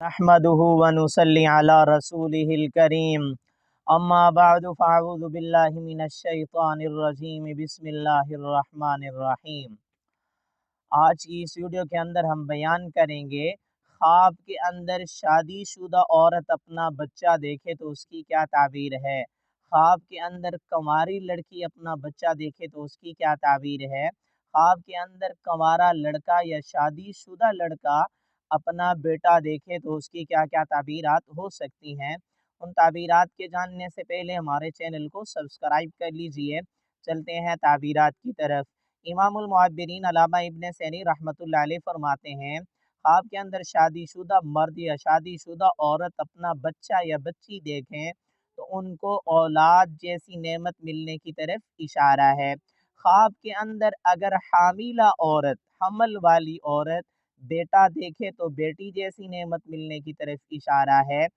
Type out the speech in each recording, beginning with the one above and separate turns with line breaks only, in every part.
नहमदुहु व नुसल्ली अला रसूलिहिल करीम अम्मा बअदु फ़अऊज़ु बिल्लाहि मिनश शैतानिर रजीम बिस्मिल्लाहिर रहमानिर रहीम। आज की इस वीडियो के अंदर हम बयान करेंगे ख्वाब के अंदर शादीशुदा औरत अपना बच्चा देखे तो उसकी क्या ताबीर है। ख्वाब के अंदर कंवारी लड़की अपना बच्चा देखे तो उसकी क्या ताबीर है। ख्वाब के अंदर कंवारा लड़का या शादीशुदा लड़का अपना बेटा देखे तो उसकी क्या क्या ताबीरात हो सकती हैं। उन ताबीरात के जानने से पहले हमारे चैनल को सब्सक्राइब कर लीजिए। चलते हैं ताबीरात की तरफ। इमामुल मुअब्बिरीन अल्लामा इब्न सैनी रहमतुल्लाह अलैह फरमाते हैं, ख्वाब के अंदर शादीशुदा मर्द या शादीशुदा औरत अपना बच्चा या बच्ची देखें तो उनको औलाद जैसी नेमत मिलने की तरफ इशारा है। ख्वाब के अंदर अगर हामिला औरत, हमल वाली औरत बेटा देखे तो बेटी जैसी नेमत मिलने की तरफ इशारा है,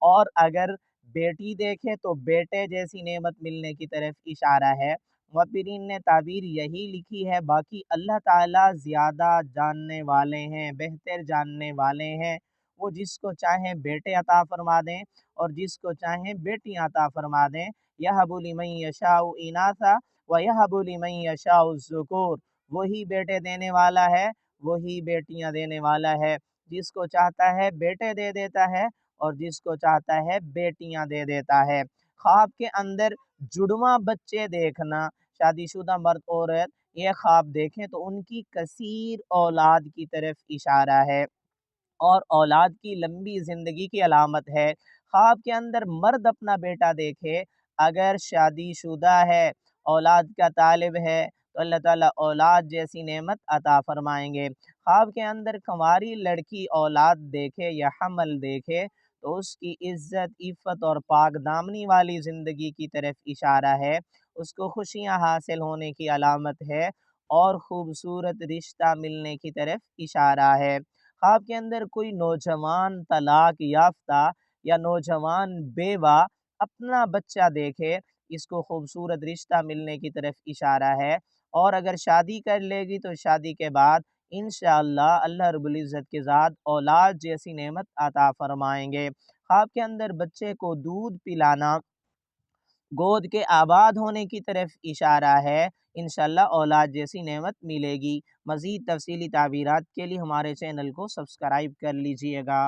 और अगर बेटी देखे तो बेटे जैसी नेमत मिलने की तरफ इशारा है। मुअब्बिरीन ने ताबीर यही लिखी है, बाकी अल्लाह ताला ज़्यादा जानने वाले हैं, बेहतर जानने वाले हैं। वो जिसको चाहें बेटे अता फरमा दें और जिसको चाहें बेटियाँ अता फरमा दें। यहबु लिमन यशाउ इनासा व यहबु लिमन यशाउ ज़ुकूर। वही बेटे देने वाला है, वही बेटियां देने वाला है। जिसको चाहता है बेटे दे देता है और जिसको चाहता है बेटियां दे देता है। ख्वाब के अंदर जुड़वा बच्चे देखना, शादीशुदा मर्द औरत ये ख्वाब देखें तो उनकी कसीर औलाद की तरफ इशारा है और औलाद की लंबी ज़िंदगी की अलामत है। ख्वाब के अंदर मर्द अपना बेटा देखे, अगर शादीशुदा है, औलाद का तालिब है, तो अल्लाह ताला औलाद जैसी नेमत अता फरमाएंगे। ख्वाब के अंदर कंवारी लड़की औलाद देखे या हमल देखे तो उसकी इज़्ज़त, इफ़्फ़त और पाक दामनी वाली ज़िंदगी की तरफ इशारा है। उसको खुशियाँ हासिल होने की अलामत है और ख़ूबसूरत रिश्ता मिलने की तरफ इशारा है। ख्वाब के अंदर कोई नौजवान तलाक याफ्ता या नौजवान बेवा अपना बच्चा देखे, इसको खूबसूरत रिश्ता मिलने की तरफ इशारा है, और अगर शादी कर लेगी तो शादी के बाद इंशाअल्लाह अल्लाह रब्बुल इज़्ज़त के ज़ात औलाद जैसी नेमत अता फरमाएंगे। ख्वाब के अंदर बच्चे को दूध पिलाना गोद के आबाद होने की तरफ इशारा है, इंशाअल्लाह औलाद जैसी नेमत मिलेगी। मज़ीद तफ़सीली ताबीरात के लिए हमारे चैनल को सब्सक्राइब कर लीजिएगा।